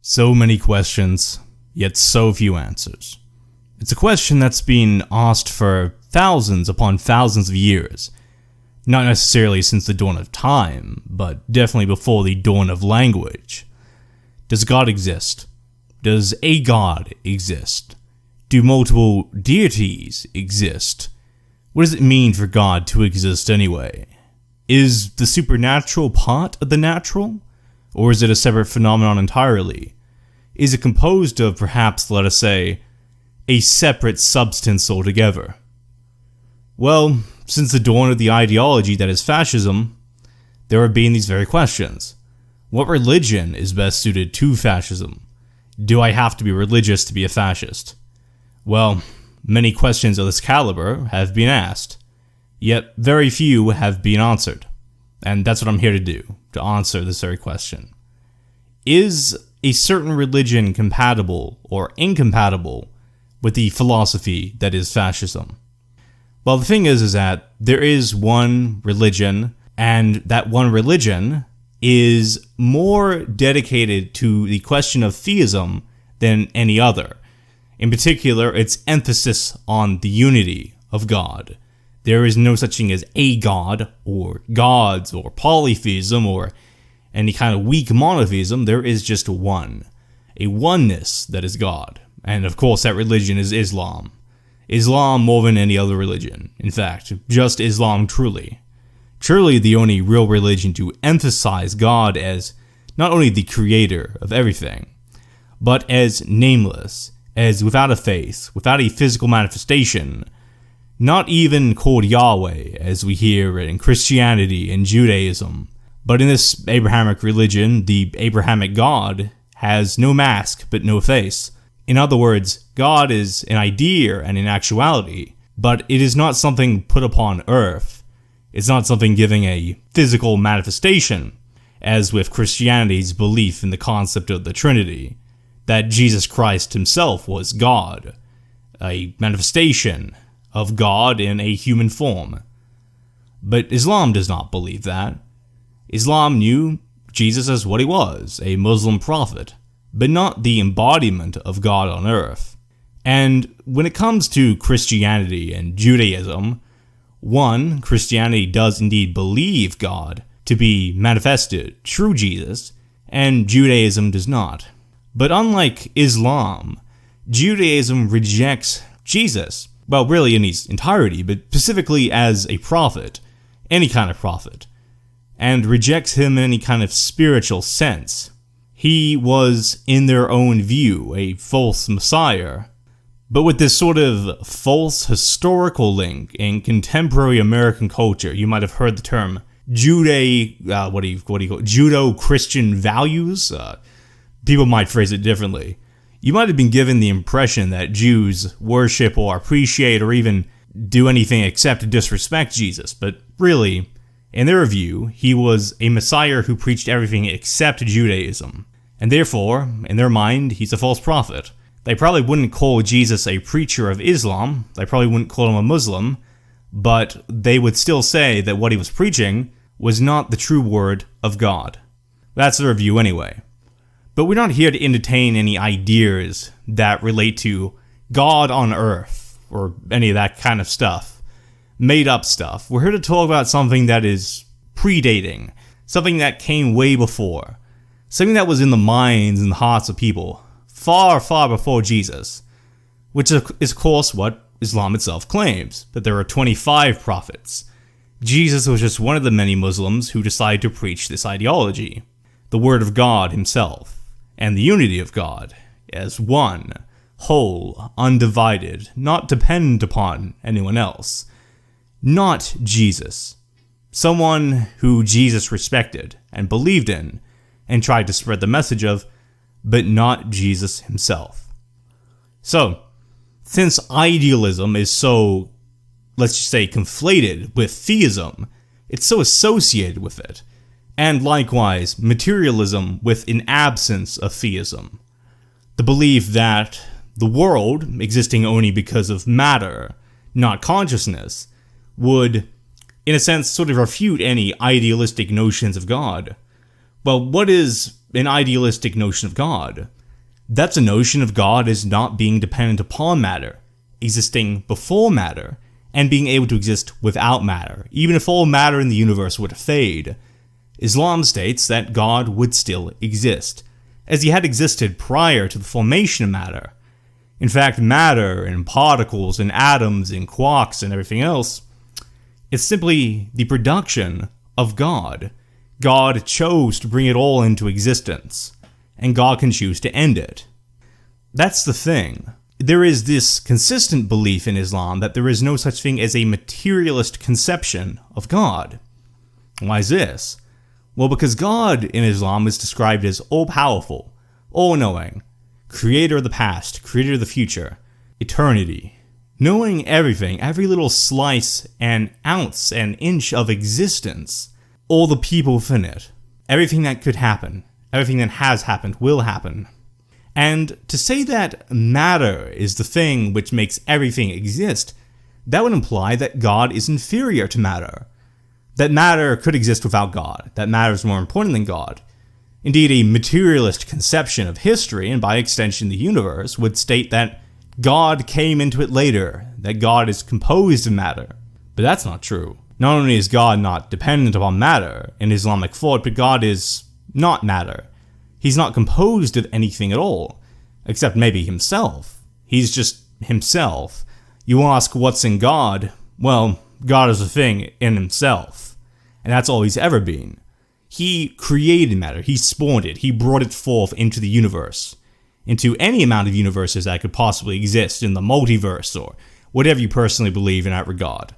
So many questions, yet so few answers. It's a question that's been asked for thousands upon thousands of years. Not necessarily since the dawn of time, but definitely before the dawn of language. Does God exist? Does a God exist? Do multiple deities exist? What does it mean for God to exist anyway? Is the supernatural part of the natural? Or is it a separate phenomenon entirely? Is it composed of perhaps, let us say, a separate substance altogether? Well, since the dawn of the ideology that is fascism, there have been these very questions. What religion is best suited to fascism? Do I have to be religious to be a fascist? Well, many questions of this caliber have been asked, yet very few have been answered. And that's what I'm here to do, to answer this very question. Is a certain religion compatible or incompatible with the philosophy that is fascism? Well, the thing is that there is one religion, and that one religion is more dedicated to the question of theism than any other. In particular, its emphasis on the unity of God. There is no such thing as a God, or gods, or polytheism, or any kind of weak monotheism. There is just one. A oneness that is God. And of course that religion is Islam. Islam more than any other religion. In fact, just Islam truly. Truly the only real religion to emphasize God as not only the creator of everything, but as nameless, as without a face, without a physical manifestation, not even called Yahweh as we hear it in Christianity and Judaism. But in this Abrahamic religion, the Abrahamic God has no mask but no face. In other words, God is an idea and an actuality, but it is not something put upon earth. It's not something giving a physical manifestation, as with Christianity's belief in the concept of the Trinity, that Jesus Christ himself was God, a manifestation of God in a human form. But Islam does not believe that. Islam knew Jesus as what he was, a Muslim prophet, but not the embodiment of God on earth. And when it comes to Christianity and Judaism, one, Christianity does indeed believe God to be manifested through Jesus, and Judaism does not. But unlike Islam, Judaism rejects Jesus, well, really in his entirety, but specifically as a prophet, any kind of prophet, and rejects him in any kind of spiritual sense. He was, in their own view, a false messiah, but with this sort of false historical link in contemporary American culture. You might have heard the term Judo-Christian values. People might phrase it differently. You might have been given the impression that Jews worship or appreciate or even do anything except to disrespect Jesus, but really, in their view, he was a messiah who preached everything except Judaism. And therefore, in their mind, he's a false prophet. They probably wouldn't call Jesus a preacher of Islam, they probably wouldn't call him a Muslim, but they would still say that what he was preaching was not the true word of God. That's their view anyway. But we're not here to entertain any ideas that relate to God on earth, or any of that kind of stuff. Made up stuff. We're here to talk about something that is predating, something that came way before, something that was in the minds and the hearts of people far, far before Jesus, which is of course what Islam itself claims, that there are 25 prophets. Jesus was just one of the many Muslims who decided to preach this ideology, the word of God himself, and the unity of God, as one, whole, undivided, not dependent upon anyone else. Not Jesus. Someone who Jesus respected and believed in and tried to spread the message of, but not Jesus himself. So, since idealism is so, let's just say, conflated with theism, it's so associated with it, and likewise materialism with an absence of theism. The belief that the world, existing only because of matter, not consciousness, would, in a sense, sort of refute any idealistic notions of God. Well, what is an idealistic notion of God. That's a notion of God as not being dependent upon matter, existing before matter, and being able to exist without matter, even if all matter in the universe were to fade. Islam states that God would still exist, as he had existed prior to the formation of matter. In fact, matter and particles and atoms and quarks and everything else, it's simply the production of God. God chose to bring it all into existence, and God can choose to end it. That's the thing. There is this consistent belief in Islam that there is no such thing as a materialist conception of God. Why is this? Well, because God in Islam is described as all-powerful, all-knowing, creator of the past, creator of the future, eternity, knowing everything, every little slice and ounce and inch of existence, all the people within it, everything that could happen, everything that has happened, will happen. And to say that matter is the thing which makes everything exist, that would imply that God is inferior to matter. That matter could exist without God, that matter is more important than God. Indeed, a materialist conception of history, and by extension the universe, would state that God came into it later, that God is composed of matter. But that's not true. Not only is God not dependent upon matter in Islamic thought, but God is not matter. He's not composed of anything at all, except maybe himself. He's just himself. You ask what's in God, well, God is a thing in himself, and that's all he's ever been. He created matter, he spawned it, he brought it forth into the universe, into any amount of universes that could possibly exist in the multiverse, or whatever you personally believe in that regard.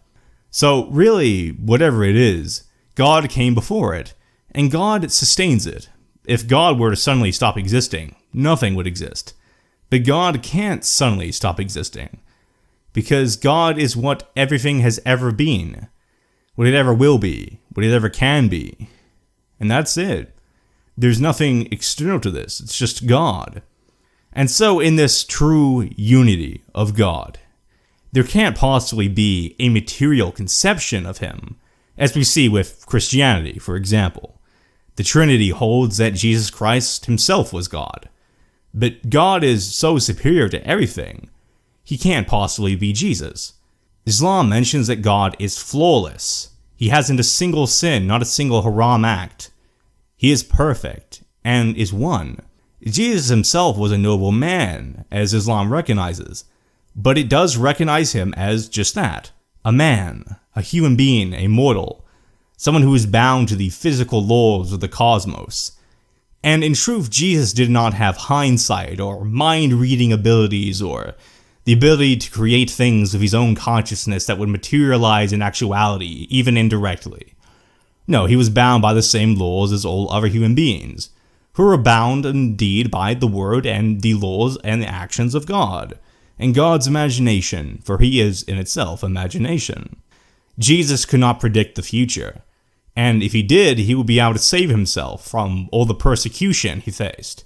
So really, whatever it is, God came before it, and God sustains it. If God were to suddenly stop existing, nothing would exist. But God can't suddenly stop existing, because God is what everything has ever been, what it ever will be, what it ever can be. And that's it. There's nothing external to this, it's just God. And so in this true unity of God, there can't possibly be a material conception of him, as we see with Christianity, for example. The Trinity holds that Jesus Christ himself was God. But God is so superior to everything, he can't possibly be Jesus. Islam mentions that God is flawless. He hasn't a single sin, not a single haram act. He is perfect, and is one. Jesus himself was a noble man, as Islam recognizes, but it does recognize him as just that, a man, a human being, a mortal, someone who is bound to the physical laws of the cosmos. And in truth, Jesus did not have hindsight, or mind-reading abilities, or the ability to create things of his own consciousness that would materialize in actuality, even indirectly. No, he was bound by the same laws as all other human beings, who are bound indeed by the word and the laws and the actions of God, and God's imagination, for he is in itself imagination. Jesus could not predict the future, and if he did, he would be able to save himself from all the persecution he faced.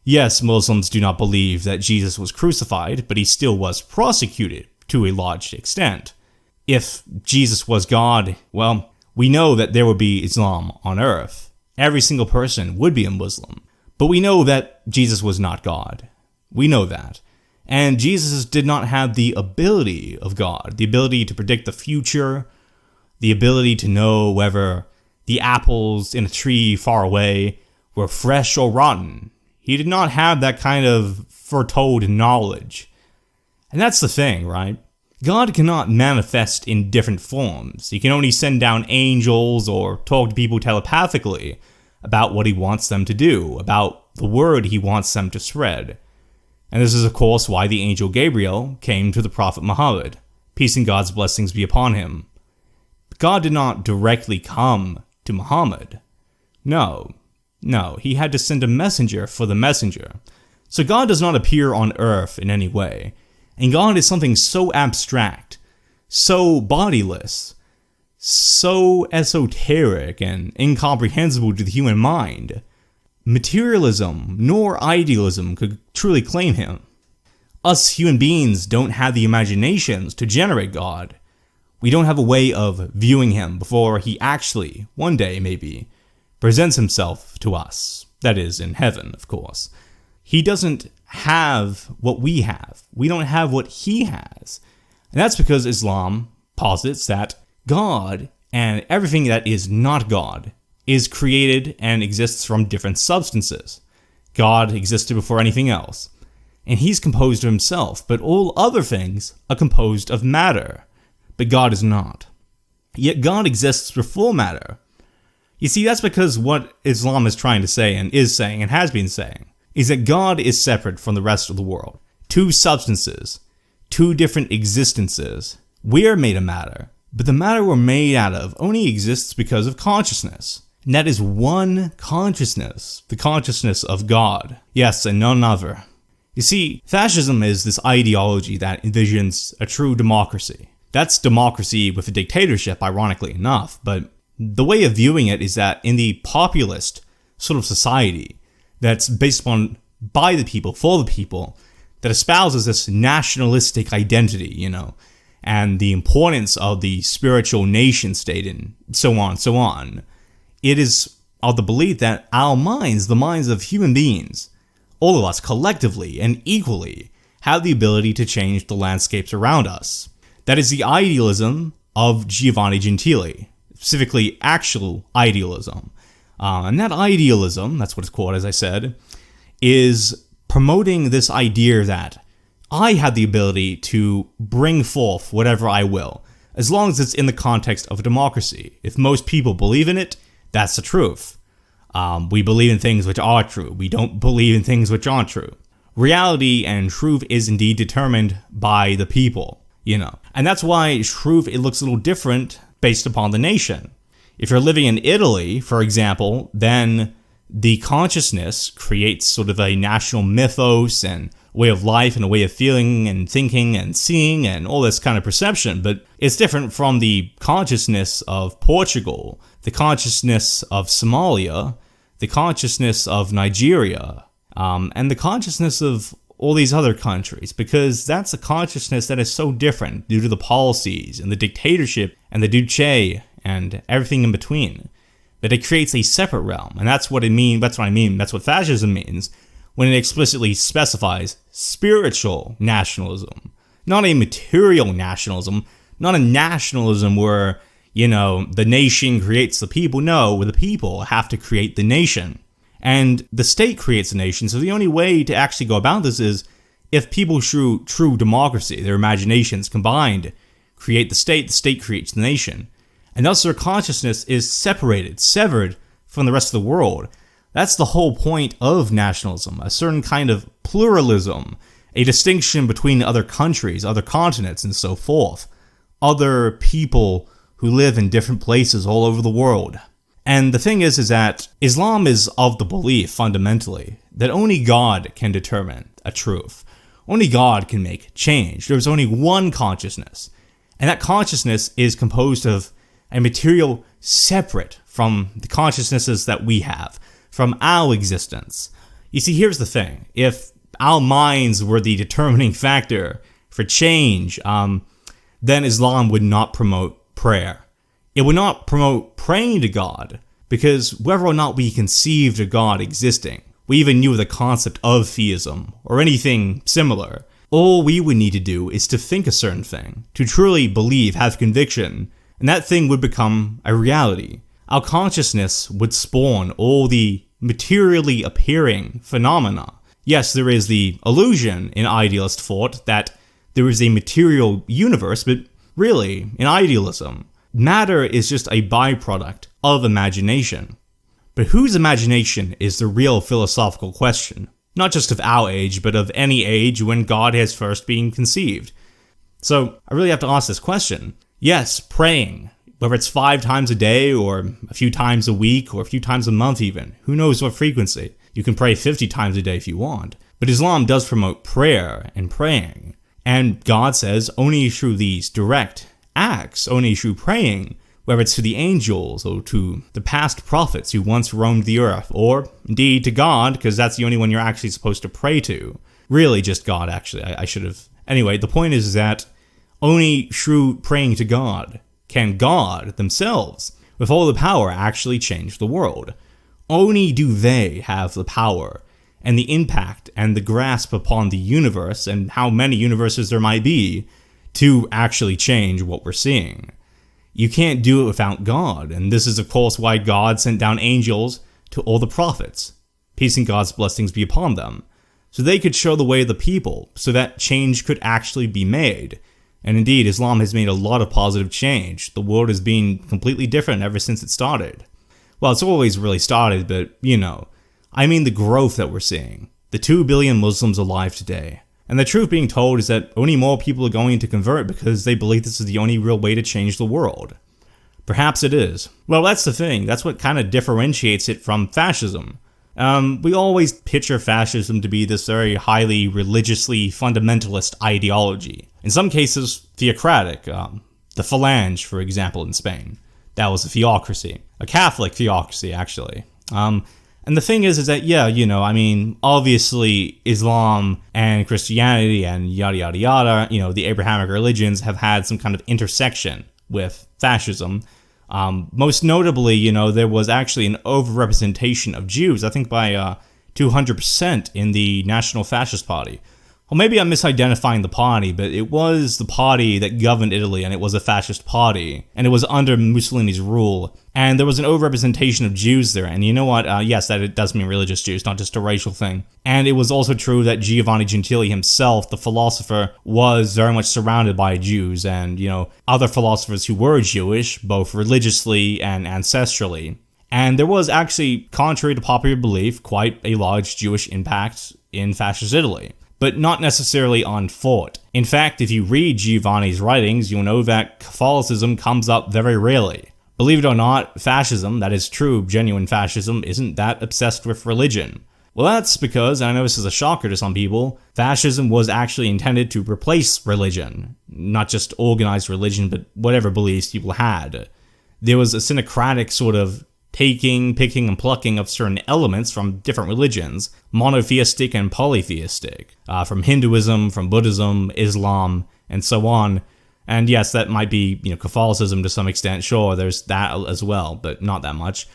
Yes, Muslims do not believe that Jesus was crucified, but he still was prosecuted to a large extent. If Jesus was God, well, we know that there would be Islam on earth. Every single person would be a Muslim. But we know that Jesus was not God. We know that. And Jesus did not have the ability of God, the ability to predict the future, the ability to know whether the apples in a tree far away were fresh or rotten. He did not have that kind of foretold knowledge. And that's the thing, right? God cannot manifest in different forms. He can only send down angels or talk to people telepathically about what he wants them to do, about the word he wants them to spread. And this is of course why the angel Gabriel came to the Prophet Muhammad, peace and God's blessings be upon him. But God did not directly come to Muhammad. No, he had to send a messenger for the messenger. So God does not appear on earth in any way. And God is something so abstract, so bodiless, so esoteric and incomprehensible to the human mind. Materialism nor idealism could truly claim him. Us human beings don't have the imaginations to generate God. We don't have a way of viewing him before he actually, one day maybe, presents himself to us. That is, in heaven, of course. He doesn't have what we have. We don't have what he has. And that's because Islam posits that God and everything that is not God is created and exists from different substances. God existed before anything else, and he's composed of himself, but all other things are composed of matter. But God is not. Yet God exists before matter. You see, that's because what Islam is trying to say and is saying and has been saying is that God is separate from the rest of the world. Two substances, two different existences. We're made of matter, but the matter we're made out of only exists because of consciousness. And that is one consciousness, the consciousness of God. Yes, and none other. You see, fascism is this ideology that envisions a true democracy. That's democracy with a dictatorship, ironically enough, but the way of viewing it is that in the populist sort of society that's based upon by the people, for the people, that espouses this nationalistic identity, and the importance of the spiritual nation state and so on and so on. It is of the belief that our minds, the minds of human beings, all of us collectively and equally, have the ability to change the landscapes around us. That is the idealism of Giovanni Gentili, specifically actual idealism. And that idealism, that's what it's called, as I said, is promoting this idea that I have the ability to bring forth whatever I will, as long as it's in the context of a democracy. If most people believe in it, that's the truth. We believe in things which are true. We don't believe in things which aren't true. Reality and truth is indeed determined by the people, And that's why truth, it looks a little different based upon the nation. If you're living in Italy, for example, then the consciousness creates sort of a national mythos and way of life and a way of feeling and thinking and seeing and all this kind of perception. But it's different from the consciousness of Portugal, the consciousness of Somalia, the consciousness of Nigeria, and the consciousness of all these other countries, because that's a consciousness that is so different due to the policies and the dictatorship and the duce and everything in between, that it creates a separate realm. And that's what I mean, that's what fascism means, when it explicitly specifies spiritual nationalism, not a material nationalism, not a nationalism where, the nation creates the people. No, where the people have to create the nation. And the state creates the nation, so the only way to actually go about this is if people through true democracy, their imaginations combined, create the state creates the nation. And thus their consciousness is severed from the rest of the world. That's the whole point of nationalism, a certain kind of pluralism, a distinction between other countries, other continents, and so forth. Other people who live in different places all over the world. And the thing is that Islam is of the belief, fundamentally, that only God can determine a truth. Only God can make change. There's only one consciousness. And that consciousness is composed of a material separate from the consciousnesses that we have, from our existence. You see, here's the thing. If our minds were the determining factor for change, then Islam would not promote prayer. It would not promote praying to God, because whether or not we conceived a God existing, we even knew the concept of theism, or anything similar, all we would need to do is to think a certain thing, to truly believe, have conviction, and that thing would become a reality. Our consciousness would spawn all the materially appearing phenomena. Yes, there is the illusion in idealist thought that there is a material universe, but really, in idealism, matter is just a byproduct of imagination. But whose imagination is the real philosophical question? Not just of our age, but of any age when God has first been conceived. So, I really have to ask this question. Yes, praying, whether it's 5 times a day, or a few times a week, or a few times a month even, who knows what frequency. You can pray 50 times a day if you want. But Islam does promote prayer and praying. And God says only through these direct acts, only through praying, whether it's to the angels or to the past prophets who once roamed the earth, or indeed to God, because that's the only one you're actually supposed to pray to. Really just God, actually. I should have... Anyway, the point is that only through praying to God can God themselves, with all the power, actually change the world. only do they have the power and the impact and the grasp upon the universe and how many universes there might be to actually change what we're seeing. You can't do it without God, and this is of course why God sent down angels to all the prophets, peace and God's blessings be upon them, so they could show the way of the people, so that change could actually be made. And indeed, Islam has made a lot of positive change. The world has been completely different ever since it started. Well, it's always really started, but, I mean the growth that we're seeing. The 2 billion Muslims alive today. And the truth being told is that only more people are going to convert because they believe this is the only real way to change the world. Perhaps it is. Well, that's the thing. That's what kind of differentiates it from fascism. We always picture fascism to be this very highly religiously fundamentalist ideology. In some cases, theocratic. The Phalange, for example, in Spain. That was a theocracy. A Catholic theocracy, actually. And the thing is that, obviously Islam and Christianity and yada yada yada, the Abrahamic religions have had some kind of intersection with fascism. Most notably, there was actually an overrepresentation of Jews, I think by 200% in the National Fascist Party. Well, maybe I'm misidentifying the party, but it was the party that governed Italy, and it was a fascist party, and it was under Mussolini's rule, and there was an overrepresentation of Jews there, and you know what, yes, that it does mean religious Jews, not just a racial thing. And it was also true that Giovanni Gentili himself, the philosopher, was very much surrounded by Jews, and, other philosophers who were Jewish, both religiously and ancestrally. And there was actually, contrary to popular belief, quite a large Jewish impact in fascist Italy, but not necessarily on foot. In fact, if you read Giovanni's writings, you'll know that Catholicism comes up very rarely. Believe it or not, fascism, that is true, genuine fascism, isn't that obsessed with religion. Well, that's because, and I know this is a shocker to some people, fascism was actually intended to replace religion. Not just organized religion, but whatever beliefs people had. There was a syncretic sort of picking and plucking of certain elements from different religions, monotheistic and polytheistic, from Hinduism, from Buddhism, Islam, and so on. And yes, that might be, Catholicism to some extent, sure, there's that as well, but not that much.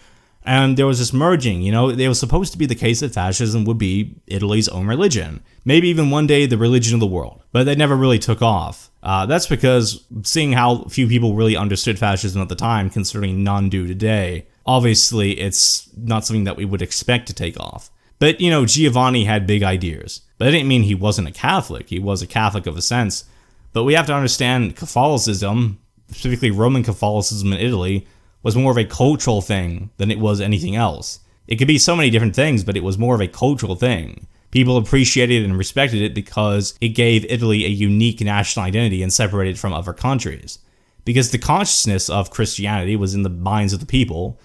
And there was this merging, it was supposed to be the case that fascism would be Italy's own religion, maybe even one day the religion of the world, but they never really took off. That's because, seeing how few people really understood fascism at the time, considering none do today, obviously it's not something that we would expect to take off. But, Giovanni had big ideas. But that didn't mean he wasn't a Catholic. He was a Catholic of a sense. But we have to understand Catholicism, specifically Roman Catholicism in Italy, was more of a cultural thing than it was anything else. It could be so many different things, but it was more of a cultural thing. People appreciated and respected it because it gave Italy a unique national identity and separated it from other countries. Because the consciousness of Christianity was in the minds of the people,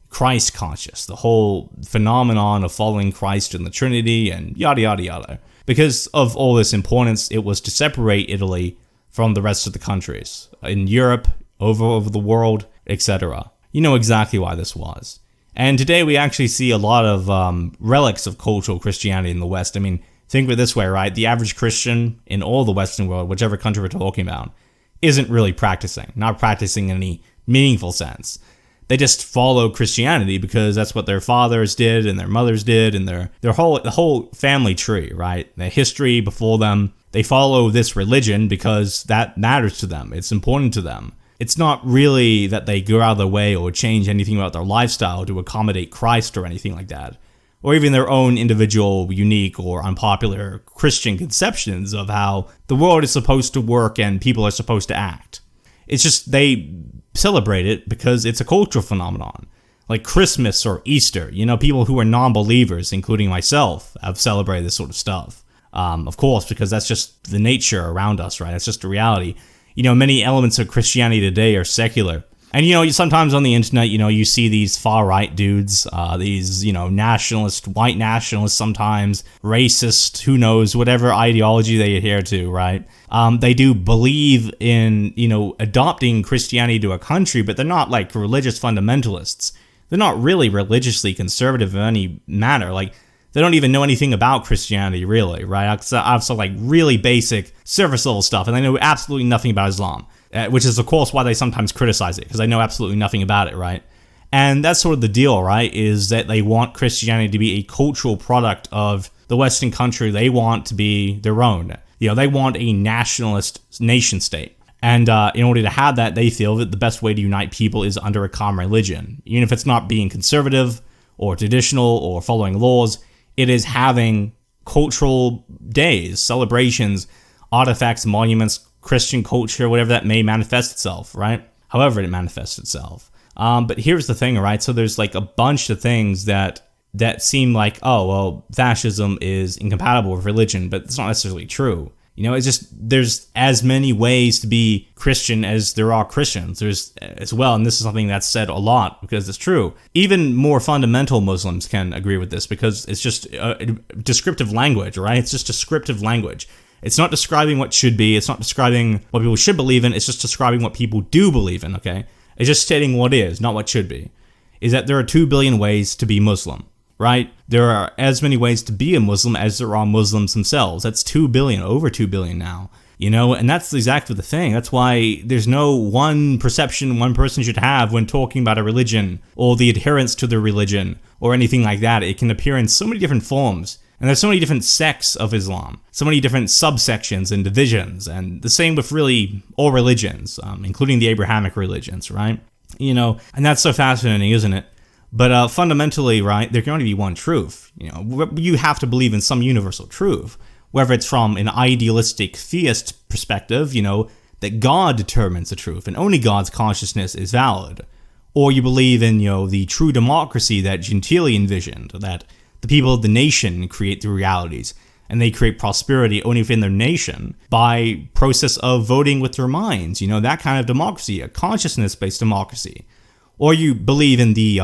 Christ conscious, the whole phenomenon of following Christ in the Trinity and yada yada yada. Because of all this importance, it was to separate Italy from the rest of the countries in Europe, over the world, etc. You know exactly why this was. And today we actually see a lot of relics of cultural Christianity in the West. I mean, think of it this way, right? The average Christian in all the Western world, whichever country we're talking about, isn't really practicing, not practicing in any meaningful sense. They just follow Christianity because that's what their fathers did and their mothers did and the whole family tree, right? The history before them. They follow this religion because that matters to them. It's important to them. It's not really that they go out of their way or change anything about their lifestyle to accommodate Christ or anything like that. Or even their own individual, unique, or unpopular Christian conceptions of how the world is supposed to work and people are supposed to act. It's just they celebrate it because it's a cultural phenomenon. Like Christmas or Easter, people who are non-believers, including myself, have celebrated this sort of stuff. Of course, because that's just the nature around us, right? It's just the reality. Many elements of Christianity today are secular. And, sometimes on the internet, you see these far-right dudes, these, nationalist, white nationalists sometimes, racist, who knows, whatever ideology they adhere to, right? They do believe in, adopting Christianity to a country, but they're not, like, religious fundamentalists. They're not really religiously conservative in any manner. Like, they don't even know anything about Christianity, really, right? I've some, like, really basic, surface-level stuff, and they know absolutely nothing about Islam. Which is, of course, why they sometimes criticize it, because they know absolutely nothing about it, right? And that's sort of the deal, right? Is that they want Christianity to be a cultural product of the Western country. They want to be their own. They want a nationalist nation state. And in order to have that, they feel that the best way to unite people is under a common religion. Even if it's not being conservative or traditional or following laws, it is having cultural days, celebrations, artifacts, monuments, Christian culture, whatever that may manifest itself, right? However it manifests itself. But here's the thing, right? So there's like a bunch of things that seem like, oh, well, fascism is incompatible with religion, but it's not necessarily true. It's just, there's as many ways to be Christian as there are Christians. There's as well, and this is something that's said a lot because it's true. Even more fundamental Muslims can agree with this because it's just descriptive language, right? It's just descriptive language. It's not describing what should be. It's not describing what people should believe in. It's just describing what people do believe in, okay? It's just stating what is, not what should be. Is that there are 2 billion ways to be Muslim, right? There are as many ways to be a Muslim as there are Muslims themselves. That's 2 billion, over 2 billion now. And that's exactly the thing. That's why there's no one perception one person should have when talking about a religion or the adherence to the religion or anything like that. It can appear in so many different forms. And there's so many different sects of Islam, so many different subsections and divisions, and the same with really all religions, including the Abrahamic religions, right? And that's so fascinating, isn't it? But fundamentally, right, there can only be one truth. You have to believe in some universal truth, whether it's from an idealistic theist perspective, that God determines the truth and only God's consciousness is valid, or you believe in, the true democracy that Gentili envisioned, that the people of the nation create the realities, and they create prosperity only within their nation by process of voting with their minds. That kind of democracy, a consciousness-based democracy. Or you believe in the,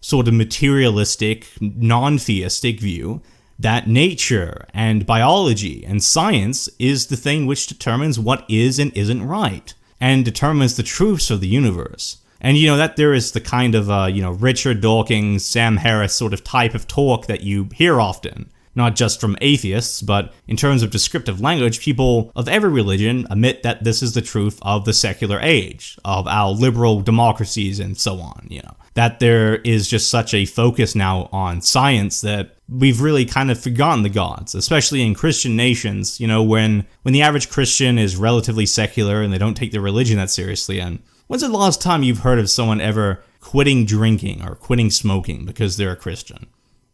sort of materialistic, non-theistic view that nature and biology and science is the thing which determines what is and isn't right, and determines the truths of the universe. And that there is the kind of, Richard Dawkins, Sam Harris sort of type of talk that you hear often, not just from atheists, but in terms of descriptive language, people of every religion admit that this is the truth of the secular age, of our liberal democracies and so on, that there is just such a focus now on science that we've really kind of forgotten the gods, especially in Christian nations, when the average Christian is relatively secular and they don't take their religion that seriously. And when's the last time you've heard of someone ever quitting drinking or quitting smoking because they're a Christian?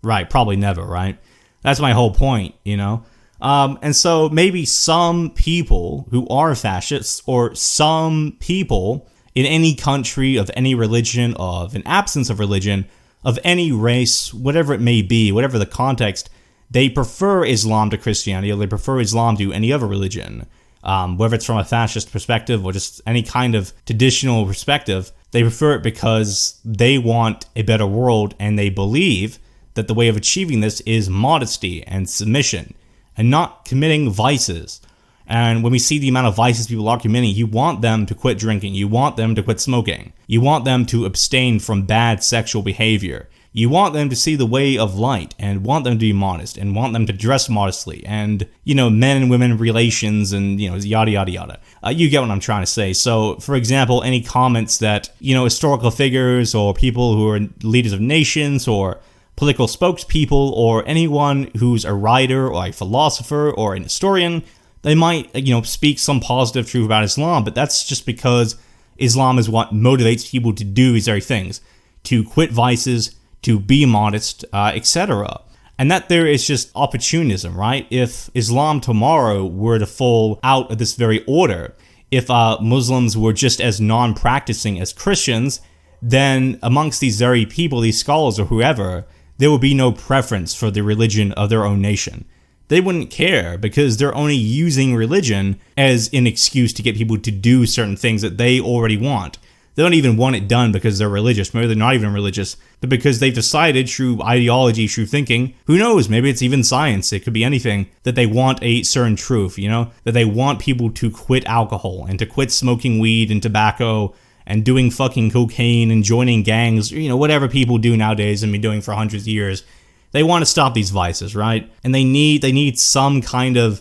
Right, probably never, right? That's my whole point, And so maybe some people who are fascists, or some people in any country of any religion, of an absence of religion, of any race, whatever it may be, whatever the context, they prefer Islam to Christianity, or they prefer Islam to any other religion. Whether it's from a fascist perspective or just any kind of traditional perspective, they prefer it because they want a better world, and they believe that the way of achieving this is modesty and submission and not committing vices. And when we see the amount of vices people are committing, you want them to quit drinking, you want them to quit smoking, you want them to abstain from bad sexual behavior, you want them to see the way of light and want them to be modest and want them to dress modestly and, men and women relations and, yada, yada, yada. You get what I'm trying to say. So, for example, any comments that, historical figures or people who are leaders of nations or political spokespeople or anyone who's a writer or a philosopher or an historian, they might, speak some positive truth about Islam, but that's just because Islam is what motivates people to do these very things, to quit vices, to be modest, etc. And that there is just opportunism, right? If Islam tomorrow were to fall out of this very order, if Muslims were just as non-practicing as Christians, then amongst these very people, these scholars or whoever, there would be no preference for the religion of their own nation. They wouldn't care because they're only using religion as an excuse to get people to do certain things that they already want. They don't even want it done because they're religious. Maybe they're not even religious, but because they've decided through ideology, through thinking, who knows, maybe it's even science, it could be anything, that they want a certain truth, that they want people to quit alcohol and to quit smoking weed and tobacco and doing fucking cocaine and joining gangs, whatever people do nowadays and been doing for hundreds of years. They want to stop these vices, right? And they need something to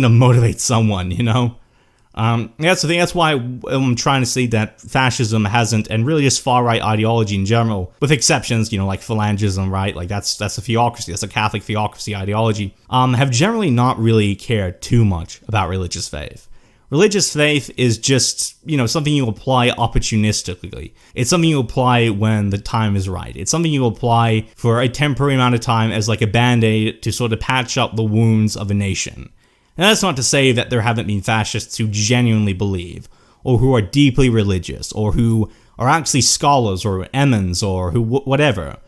motivate someone, That's the thing. That's why I'm trying to say that fascism hasn't, and really just far-right ideology in general, with exceptions, like phalangism, right? Like that's a theocracy, that's a Catholic theocracy ideology, have generally not really cared too much about religious faith. Religious faith is just, something you apply opportunistically. It's something you apply when the time is right. It's something you apply for a temporary amount of time as like a band-aid to sort of patch up the wounds of a nation. And that's not to say that there haven't been fascists who genuinely believe, or who are deeply religious, or who are actually scholars, or emmons, or who whatever.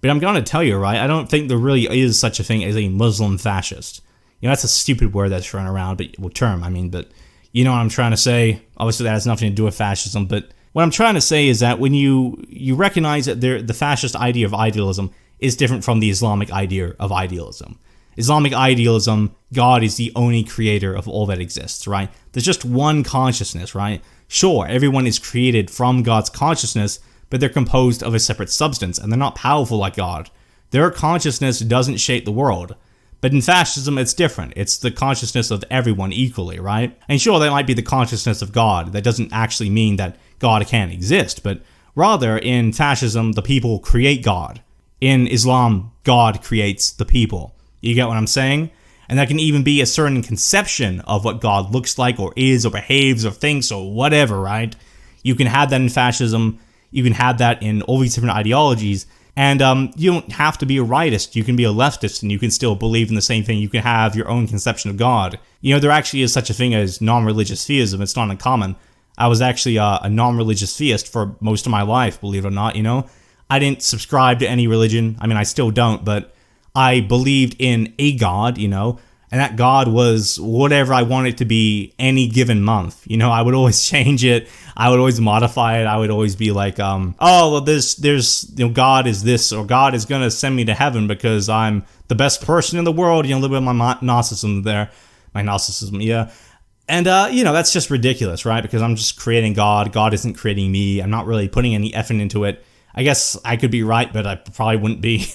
But I'm going to tell you, right, I don't think there really is such a thing as a Muslim fascist. That's a stupid word that's thrown around, but you know what I'm trying to say. Obviously, that has nothing to do with fascism, but what I'm trying to say is that when you recognize that the fascist idea of idealism is different from the Islamic idea of idealism. Islamic idealism, God is the only creator of all that exists, right? There's just one consciousness, right? Sure, everyone is created from God's consciousness, but they're composed of a separate substance, and they're not powerful like God. Their consciousness doesn't shape the world. But in fascism, it's different. It's the consciousness of everyone equally, right? And sure, that might be the consciousness of God. That doesn't actually mean that God can't exist, but rather, in fascism, the people create God. In Islam, God creates the people. You get what I'm saying? And that can even be a certain conception of what God looks like, or is, or behaves, or thinks, or whatever, right? You can have that in fascism. You can have that in all these different ideologies. And you don't have to be a rightist. You can be a leftist, and you can still believe in the same thing. You can have your own conception of God. There actually is such a thing as non-religious theism. It's not uncommon. I was actually a non-religious theist for most of my life, believe it or not, I didn't subscribe to any religion. I mean, I still don't, but I believed in a God, and that God was whatever I wanted it to be any given month. I would always change it. I would always modify it. I would always be like, there's God is this, or God is going to send me to heaven because I'm the best person in the world. A little bit of my Gnosticism there. My Gnosticism, yeah. And, that's just ridiculous, right? Because I'm just creating God. God isn't creating me. I'm not really putting any effort into it. I guess I could be right, but I probably wouldn't be.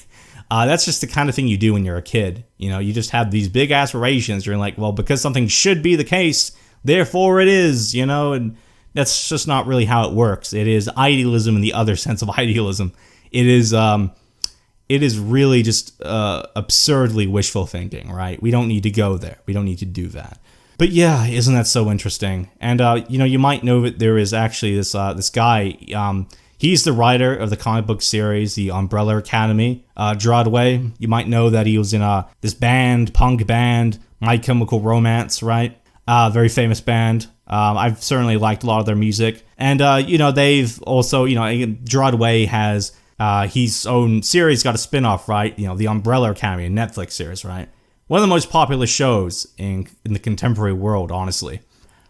That's just the kind of thing you do when you're a kid. You just have these big aspirations. You're like, well, because something should be the case, therefore it is, and that's just not really how it works. It is idealism in the other sense of idealism. It is really just absurdly wishful thinking, right? We don't need to go there. We don't need to do that. But yeah, isn't that so interesting? And, you might know that there is actually this guy, he's the writer of the comic book series, The Umbrella Academy, Broadway. You might know that he was in this punk band, My Chemical Romance, right? Very famous band. I've certainly liked a lot of their music. And, they've also, Broadway has his own series, got a spin-off, right? The Umbrella Academy, a Netflix series, right? One of the most popular shows in the contemporary world, honestly.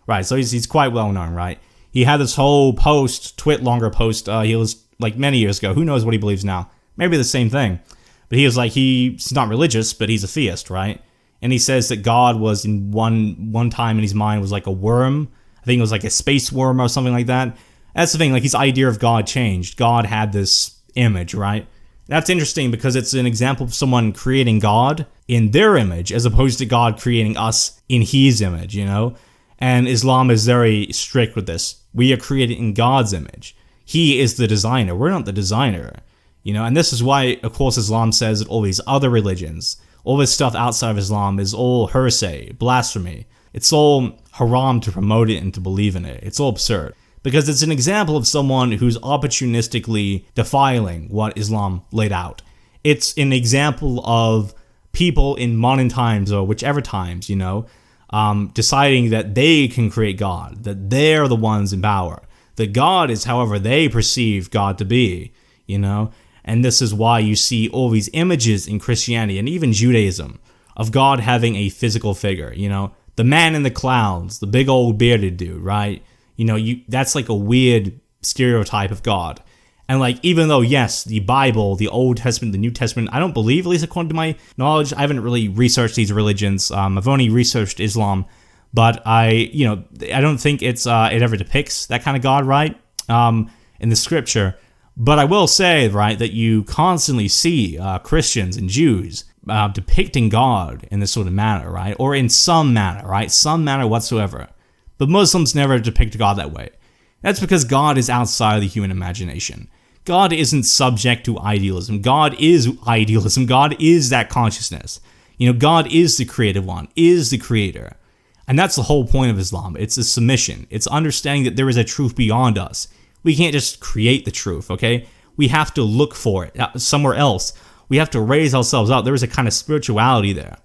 Right, so he's quite well known, right? He had this whole longer post, he was like many years ago. Who knows what he believes now? Maybe the same thing. But he was like, he's not religious, but he's a theist, right? And he says that God was in one time in his mind was like a worm. I think it was like a space worm or something like that. That's the thing, like his idea of God changed. God had this image, right? That's interesting because it's an example of someone creating God in their image as opposed to God creating us in his image, And Islam is very strict with this. We are created in God's image. He is the designer. We're not the designer. And this is why, of course, Islam says that all these other religions, all this stuff outside of Islam is all heresy, blasphemy. It's all haram to promote it and to believe in it. It's all absurd. Because it's an example of someone who's opportunistically defiling what Islam laid out. It's an example of people in modern times, or whichever times, deciding that they can create God, that they're the ones in power, that God is however they perceive God to be, And this is why you see all these images in Christianity and even Judaism of God having a physical figure, the man in the clouds, the big old bearded dude, right? That's like a weird stereotype of God. And like, even though, yes, the Bible, the Old Testament, the New Testament, I don't believe, at least according to my knowledge, I haven't really researched these religions. I've only researched Islam, but I don't think it ever depicts that kind of God, right? In the scripture. But I will say, right, that you constantly see Christians and Jews depicting God in this sort of manner, right? Or in some manner, right? Some manner whatsoever. But Muslims never depict God that way. That's because God is outside of the human imagination. God isn't subject to idealism. God is idealism. God is that consciousness. God is the creative one, is the creator. And that's the whole point of Islam. It's a submission. It's understanding that there is a truth beyond us. We can't just create the truth, okay? We have to look for it somewhere else. We have to raise ourselves up. There is a kind of spirituality there.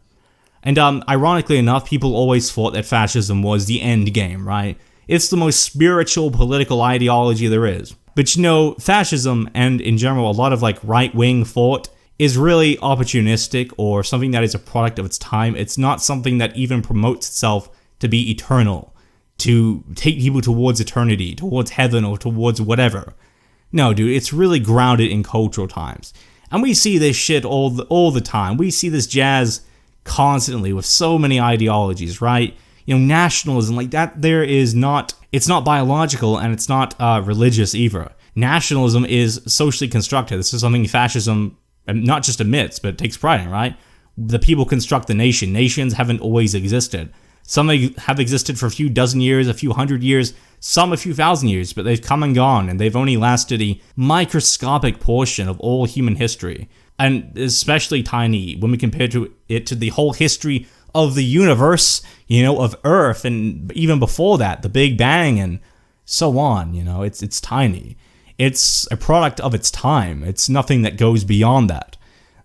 And ironically enough, people always thought that fascism was the end game, right? It's the most spiritual political ideology there is. But fascism and in general a lot of right-wing thought is really opportunistic or something that is a product of its time. It's not something that even promotes itself to be eternal, to take people towards eternity, towards heaven, or towards whatever. No, dude, it's really grounded in cultural times. And we see this shit all the time. We see this jazz constantly with so many ideologies, right? Nationalism, like that, it's not biological and it's not religious either. Nationalism is socially constructed. This is something fascism not just admits, but takes pride in, right? The people construct the nation. Nations haven't always existed. Some have existed for a few dozen years, a few hundred years, some a few thousand years, but they've come and gone, and they've only lasted a microscopic portion of all human history, and especially tiny when we compare it to the whole history of the universe, of Earth, and even before that, the Big Bang, and so on. It's tiny. It's a product of its time. It's nothing that goes beyond that.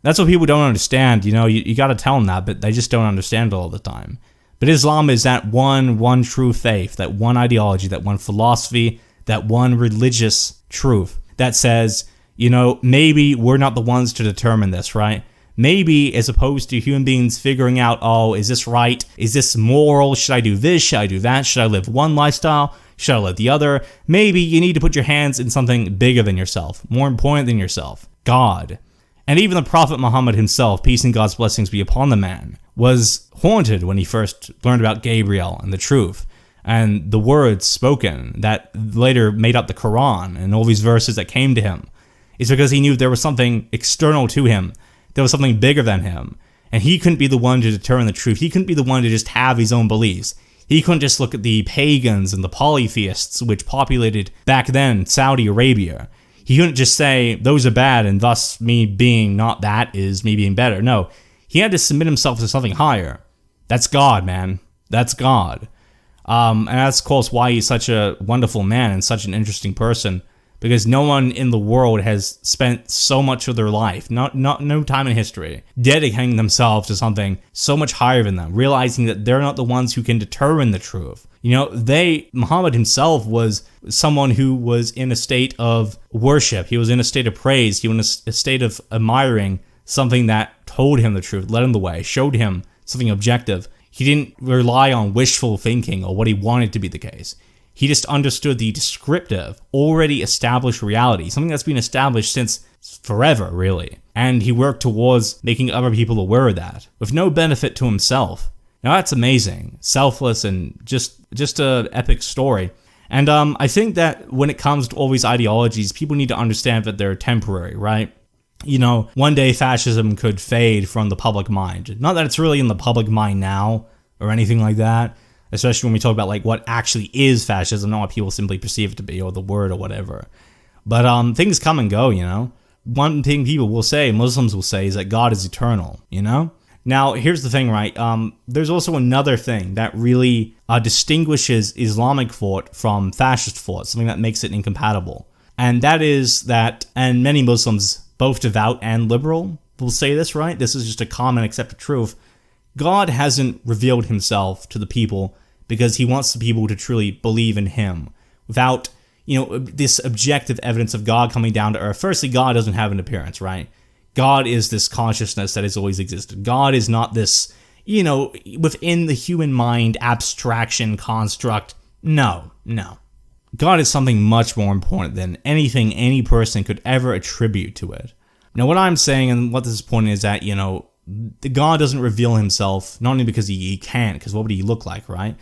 That's what people don't understand. You got to tell them that, but they just don't understand it all the time. But Islam is that one true faith, that one ideology, that one philosophy, that one religious truth that says, maybe we're not the ones to determine this, right? Maybe as opposed to human beings figuring out, oh, is this right? Is this moral? Should I do this? Should I do that? Should I live one lifestyle? Should I live the other? Maybe you need to put your hands in something bigger than yourself, more important than yourself, God. And even the Prophet Muhammad himself, peace and God's blessings be upon the man, was haunted when he first learned about Gabriel and the truth and the words spoken that later made up the Quran and all these verses that came to him. It's because he knew there was something external to him. There was something bigger than him. And he couldn't be the one to determine the truth. He couldn't be the one to just have his own beliefs. He couldn't just look at the pagans and the polytheists which populated back then Saudi Arabia. He couldn't just say, those are bad, and thus me being not that is me being better. No, he had to submit himself to something higher. That's God, man. That's God. And that's, of course, why he's such a wonderful man and such an interesting person. Because no one in the world has spent so much of their life, no time in history, dedicating themselves to something so much higher than them, realizing that they're not the ones who can determine the truth. Muhammad himself was someone who was in a state of worship. He was in a state of praise. He was in a state of admiring something that told him the truth, led him the way, showed him something objective. He didn't rely on wishful thinking or what he wanted to be the case. He just understood the descriptive, already established reality, something that's been established since forever, really. And he worked towards making other people aware of that, with no benefit to himself. Now that's amazing, selfless, and just a epic story. And I think that when it comes to all these ideologies, people need to understand that they're temporary, right? One day fascism could fade from the public mind. Not that it's really in the public mind now, or anything like that. Especially when we talk about what actually is fascism, not what people simply perceive it to be, or the word, or whatever. But things come and go, One thing people will say, Muslims will say, is that God is eternal, Now, here's the thing, right? There's also another thing that really distinguishes Islamic thought from fascist thought, something that makes it incompatible. And that is that, and many Muslims, both devout and liberal, will say this, right? This is just a common accepted truth. God hasn't revealed himself to the people because he wants the people to truly believe in him without, this objective evidence of God coming down to earth. Firstly, God doesn't have an appearance, right? God is this consciousness that has always existed. God is not this, within the human mind, abstraction, construct. No. God is something much more important than anything any person could ever attribute to it. Now, what I'm saying and what this is pointing is that, God doesn't reveal himself, not only because he can't, because what would he look like, right?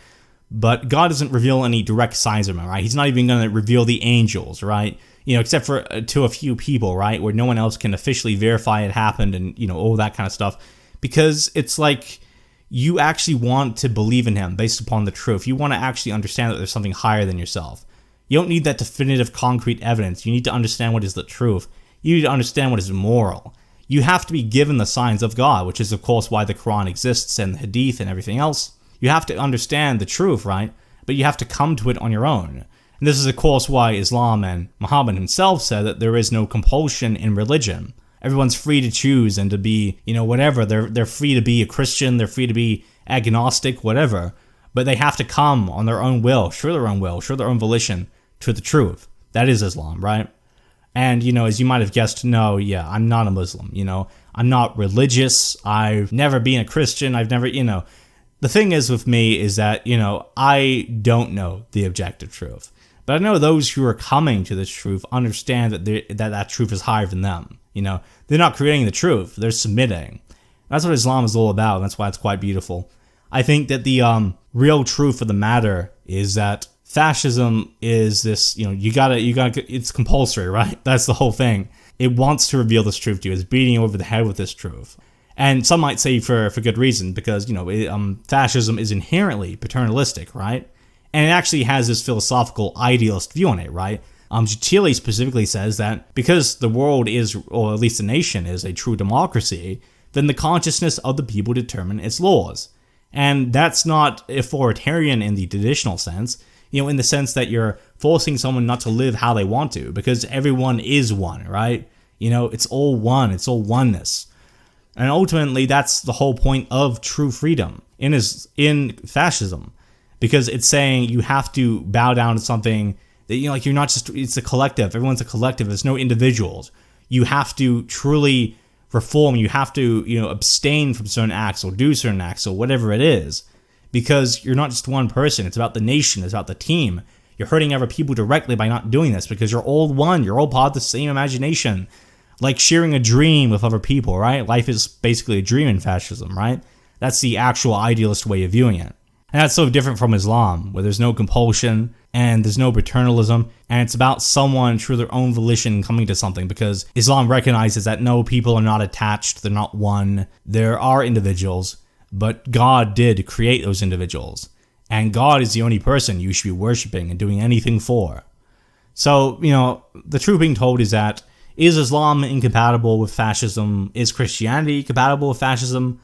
But God doesn't reveal any direct signs of him, right? He's not even going to reveal the angels, right? Except for to a few people, right? Where no one else can officially verify it happened and, all that kind of stuff. Because it's like, you actually want to believe in him based upon the truth. You want to actually understand that there's something higher than yourself. You don't need that definitive concrete evidence. You need to understand what is the truth. You need to understand what is moral. You have to be given the signs of God, which is of course why the Quran exists and the Hadith and everything else. You have to understand the truth, right? But you have to come to it on your own. And this is of course why Islam and Muhammad himself said that there is no compulsion in religion. Everyone's free to choose and to be, whatever. They're free to be a Christian, they're free to be agnostic, whatever. But they have to come on their own will, show their own volition to the truth. That is Islam, right? And, as you might have guessed, no, yeah, I'm not a Muslim, I'm not religious, I've never been a Christian, I've never, The thing is with me is that, I don't know the objective truth. But I know those who are coming to this truth understand that truth is higher than them. They're not creating the truth, they're submitting. That's what Islam is all about, and that's why it's quite beautiful. I think that the real truth of the matter is that fascism is this, you gotta, it's compulsory, right? That's the whole thing. It wants to reveal this truth to you. It's beating you over the head with this truth. And some might say for good reason, because, fascism is inherently paternalistic, right? And it actually has this philosophical idealist view on it, right? Gentile specifically says that because the world is, or at least the nation is, a true democracy, then the consciousness of the people determine its laws. And that's not authoritarian in the traditional sense, in the sense that you're forcing someone not to live how they want to, because everyone is one, right? It's all one, it's all oneness. And ultimately, that's the whole point of true freedom in fascism, because it's saying you have to bow down to something that, you're not just, it's a collective. Everyone's a collective. There's no individuals. You have to truly reform. You have to, abstain from certain acts or do certain acts or whatever it is, because you're not just one person. It's about the nation. It's about the team. You're hurting other people directly by not doing this, because you're all one. You're all part of the same imagination. Like sharing a dream with other people, right? Life is basically a dream in fascism, right? That's the actual idealist way of viewing it. And that's so different from Islam, where there's no compulsion and there's no paternalism, and it's about someone through their own volition coming to something, because Islam recognizes that no, people are not attached, they're not one, there are individuals, but God did create those individuals, and God is the only person you should be worshiping and doing anything for. So, the truth being told is that, is Islam incompatible with fascism? Is Christianity compatible with fascism?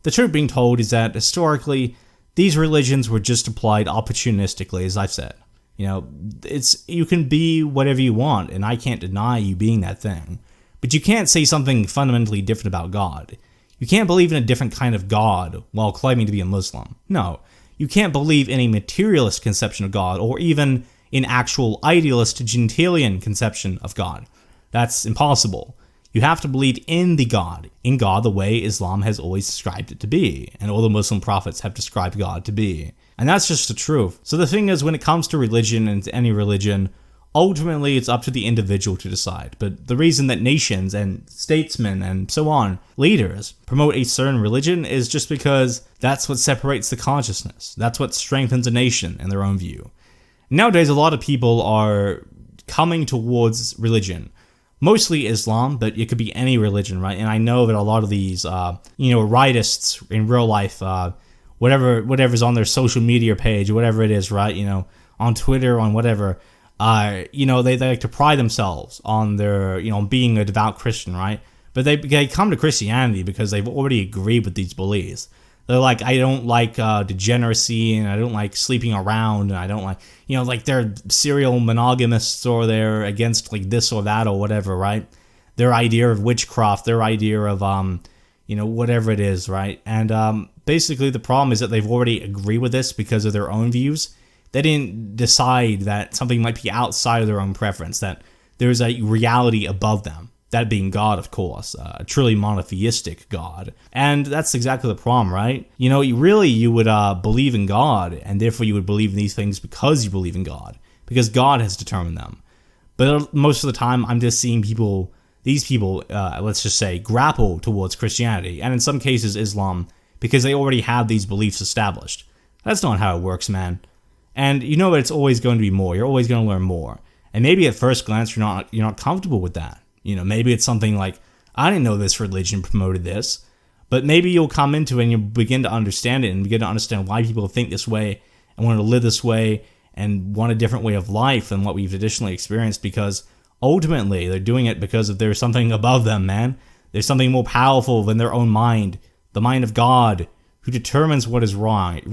The truth being told is that historically, these religions were just applied opportunistically, as I've said. You can be whatever you want, and I can't deny you being that thing. But you can't say something fundamentally different about God. You can't believe in a different kind of God while claiming to be a Muslim. No, you can't believe in a materialist conception of God, or even an actual idealist Gentilian conception of God. That's impossible. You have to believe in God the way Islam has always described it to be, and all the Muslim prophets have described God to be. And that's just the truth. So the thing is, when it comes to religion and to any religion, ultimately it's up to the individual to decide. But the reason that nations and statesmen and so on, leaders, promote a certain religion is just because that's what separates the consciousness. That's what strengthens a nation in their own view. Nowadays, a lot of people are coming towards religion. Mostly Islam, but it could be any religion, right? And I know that a lot of these, rightists in real life, whatever's on their social media page, whatever it is, right? On Twitter, on whatever, they like to pride themselves on their, being a devout Christian, right? But they come to Christianity because they've already agreed with these beliefs. They're like, I don't like degeneracy, and I don't like sleeping around, and I don't like, they're serial monogamists, or they're against like this or that or whatever, right? Their idea of witchcraft, their idea of, whatever it is, right? And basically the problem is that they've already agreed with this because of their own views. They didn't decide that something might be outside of their own preference, that there's a reality above them. That being God, of course, a truly monotheistic God. And that's exactly the problem, right? You would believe in God, and therefore you would believe in these things because you believe in God, because God has determined them. But most of the time, I'm just seeing these people, let's just say, grapple towards Christianity, and in some cases Islam, because they already have these beliefs established. That's not how it works, man. And it's always going to be more. You're always going to learn more. And maybe at first glance, you're not comfortable with that. Maybe it's something like, I didn't know this religion promoted this, But maybe you'll come into it and you'll begin to understand it and begin to understand why people think this way and want to live this way and want a different way of life than what we've traditionally experienced, because ultimately they're doing it because of there's something above them, man. There's something more powerful than their own mind, the mind of God, who determines what is right and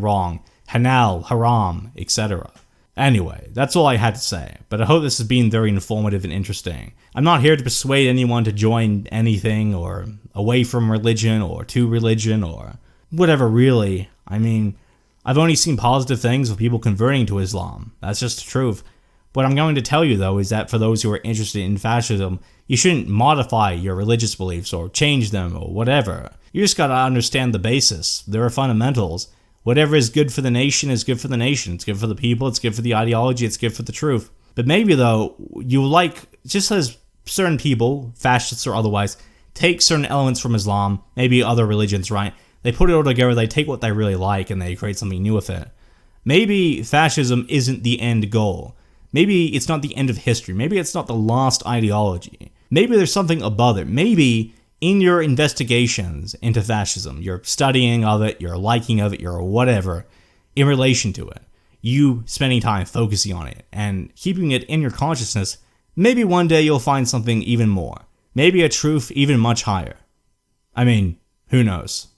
wrong, halal, haram, etc. Anyway, that's all I had to say, but I hope this has been very informative and interesting. I'm not here to persuade anyone to join anything, or away from religion, or to religion, or whatever really. I mean, I've only seen positive things of people converting to Islam. That's just the truth. What I'm going to tell you, though, is that for those who are interested in fascism, you shouldn't modify your religious beliefs or change them or whatever. You just gotta understand the basis. There are fundamentals. Whatever is good for the nation is good for the nation. It's good for the people, it's good for the ideology, it's good for the truth. But maybe, though, you like, just as certain people, fascists or otherwise, take certain elements from Islam, maybe other religions, right? They put it all together, they take what they really like, and they create something new with it. Maybe fascism isn't the end goal. Maybe it's not the end of history. Maybe it's not the lost ideology. Maybe there's something above it. Maybe in your investigations into fascism, your studying of it, your liking of it, your whatever, in relation to it, you spending time focusing on it and keeping it in your consciousness, maybe one day you'll find something even more. Maybe a truth even much higher. I mean, who knows?